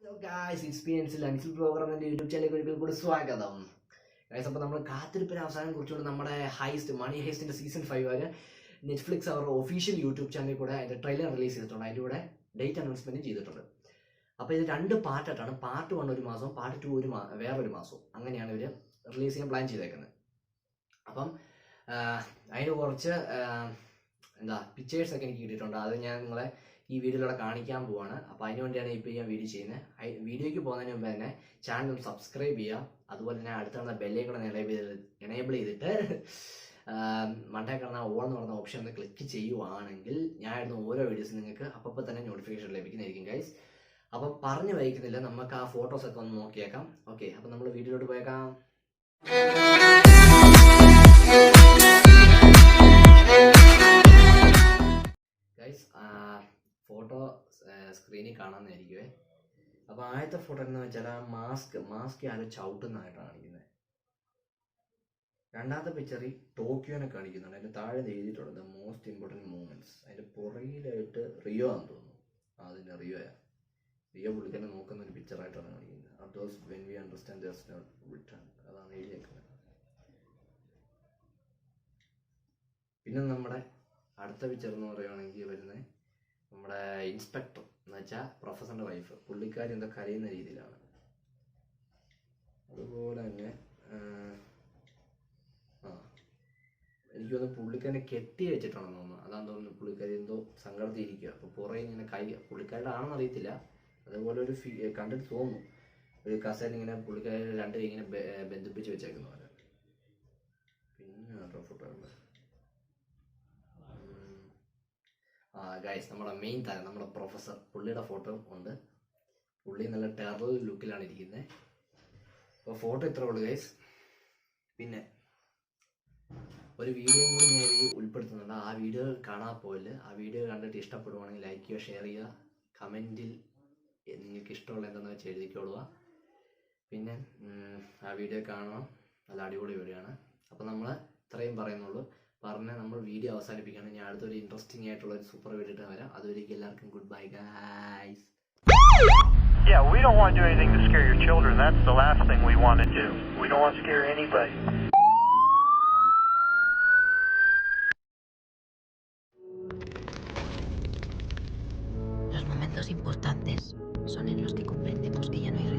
Hello guys, എക്സ്പീരിയൻസിൽ Ansil programme എൻ്റെ YouTube ചാനലിലേക്ക് ഒരിക്കൽ കൂടി സ്വാഗതം. ഗായ്സ്, അപ്പോൾ നമ്മൾ കാത്തിരിപ്പിന് അവസാനം കുറിച്ചുകൊണ്ട് നമ്മുടെ മണി ഹൈസ്റ്റിൻ്റെ സീസൺ 5 വരെ നെറ്റ്ഫ്ലിക്സ് അവരുടെ ഒഫീഷ്യൽ യൂട്യൂബ് ചാനലിൽ കൂടെ അതിൻ്റെ ട്രെയിലർ റിലീസ് ചെയ്തിട്ടുണ്ട്. അതിൻ്റെ കൂടെ ഡേറ്റ് അനൗൺസ്മെൻറ്റ് ചെയ്തിട്ടുണ്ട്. അപ്പോൾ ഇത് 2 പാർട്ടായിട്ടാണ്. പാർട്ട് 1 ഒരു മാസവും പാർട്ട് 2 വേറൊരു മാസവും അങ്ങനെയാണ് ഇവർ റിലീസ് ചെയ്യാൻ പ്ലാൻ ചെയ്തേക്കുന്നത്. അപ്പം അതിന് കുറച്ച് പിക്ചേഴ്സൊക്കെ എനിക്ക് കിട്ടിയിട്ടുണ്ട്. അത് ഞാൻ നിങ്ങളെ ഈ വീഡിയോയിലൂടെ കാണിക്കാൻ പോവാണ്. അപ്പോൾ അതിന് വേണ്ടിയാണ് ഇപ്പോൾ ഞാൻ വീഡിയോ ചെയ്യുന്നത്. വീഡിയോയ്ക്ക് പോകുന്നതിന് മുമ്പ് തന്നെ ചാനൽ സബ്സ്ക്രൈബ് ചെയ്യുക. അതുപോലെ തന്നെ അടുത്തുള്ള ബെല്ലേക്കൂടെ എനേബിൾ ചെയ്തിട്ട് മണ്ടേ കിടന്ന ഓൾ എന്ന് പറഞ്ഞ ഓപ്ഷൻ ഒന്ന് ക്ലിക്ക് ചെയ്യുവാണെങ്കിൽ ഞാൻ ഇടുന്ന ഓരോ വീഡിയോസും നിങ്ങൾക്ക് അപ്പോൾ തന്നെ നോട്ടിഫിക്കേഷൻ ലഭിക്കുന്നതായിരിക്കും ഗൈസ്. അപ്പം പറഞ്ഞു വഹിക്കുന്നില്ല, നമുക്ക് ആ ഫോട്ടോസൊക്കെ ഒന്ന് നോക്കിയേക്കാം. ഓക്കെ, അപ്പം നമ്മൾ വീഡിയോയിലോട്ട് പോയേക്കാം. ഗൈസ്, ഫോട്ടോ സ്ക്രീനിൽ കാണാമെന്നായിരിക്കുമേ. അപ്പോൾ ആദ്യത്തെ ഫോട്ടോ എന്ന് വെച്ചാൽ ആ മാസ്ക് ആരും ചവിട്ടുന്നതായിട്ടാണ് കാണിക്കുന്നത്. രണ്ടാമത്തെ പിക്ചറിൽ ടോക്കിയോനെ കാണിക്കുന്നുണ്ട്. അതിൻ്റെ താഴെ എഴുതിയിട്ടുള്ളത് മോസ്റ്റ് ഇമ്പോർട്ടൻറ്റ് മൂമെൻറ്റ്സ്. അതിൻ്റെ പുറകിലായിട്ട് റിയോ ആണെന്ന് തോന്നുന്നു. അതിൻ്റെ റിയോ പുള്ളിക്കാരെ നോക്കുന്ന ഒരു പിക്ചറായിട്ടാണ് കാണിക്കുന്നത്. അഡോസ് when we understand there is no return, അതാണ് എഴുതിയേക്കുന്നത്. പിന്നെ നമ്മുടെ അടുത്ത പിക്ചർ എന്ന് പറയുകയാണെങ്കിൽ വരുന്നത് നമ്മുടെ ഇൻസ്പെക്ടർ എന്ന് വെച്ചാൽ പ്രൊഫസറിൻ്റെ വൈഫ്. പുള്ളിക്കാരി എന്താ കരയുന്ന രീതിയിലാണ്. അതുപോലെ തന്നെ എനിക്ക് തോന്നുന്നു പുള്ളിക്കാരനെ കെട്ടി വെച്ചിട്ടാണെന്ന് തോന്നുന്നു. അതാന്ന് തോന്നുന്നു. പുള്ളിക്കാരി എന്തോ സങ്കടത്തിൽ ഇരിക്കുക. അപ്പോൾ പുറകെ ഇങ്ങനെ പുള്ളിക്കാരുടെ ആണെന്ന് അറിയത്തില്ല. അതുപോലെ ഒരു കണ്ടിട്ട് തോന്നുന്നു. ഒരു കസേര ഇങ്ങനെ പുള്ളിക്കാരി 2 കൈ ഇങ്ങനെ ബന്ധിപ്പിച്ച് വെച്ചേക്കുന്ന പോലെ. പിന്നെ ഫോട്ടോ ഉണ്ട്. ഗൈസ്, നമ്മുടെ മെയിൻ താരം നമ്മുടെ പ്രൊഫസർ, പുള്ളിയുടെ ഫോട്ടോ ഉണ്ട്. പുള്ളി നല്ല ടെറർ ലുക്കിലാണ് ഇരിക്കുന്നത്. അപ്പോൾ ഫോട്ടോ ഇത്ര ഉള്ളു ഗൈസ്. പിന്നെ ഒരു വീഡിയോ കൂടി ഞാൻ ഇതിൽ ഉൾപ്പെടുത്തുന്നുണ്ട്. ആ വീഡിയോ കാണാൻ പോയില്ല. ആ വീഡിയോ കണ്ടിട്ട് ഇഷ്ടപ്പെടുവാണെങ്കിൽ ലൈക്ക് ചെയ്യുക, ഷെയർ ചെയ്യുക, കമൻറ്റിൽ നിങ്ങൾക്ക് ഇഷ്ടമുള്ള എന്താണെന്ന് വെച്ചാൽ എഴുതിക്കോളുക. പിന്നെ ആ വീഡിയോ കാണണം, നല്ല അടിപൊളി വീഡിയോ ആണ്. അപ്പോൾ നമ്മൾ ഇത്രയും പറയുന്നുള്ളൂ. പറഞ്ഞ് നമ്മൾ വീഡിയോ അവസാനിപ്പിക്കുകയാണ്. ഞാൻ അടുത്തൊരു ഇൻട്രസ്റ്റിംഗ് ആയിട്ടുള്ള ഒരു സൂപ്പർ വീഡിയോ ഇട്ട് വരാം. അതുവരേക്കും എല്ലാവർക്കും good bye guys. Yeah, we don't want to do anything to scare your children. That's the last thing we want to do. We don't want to scare anybody. Los momentos importantes son en los que comprendemos que ya no hay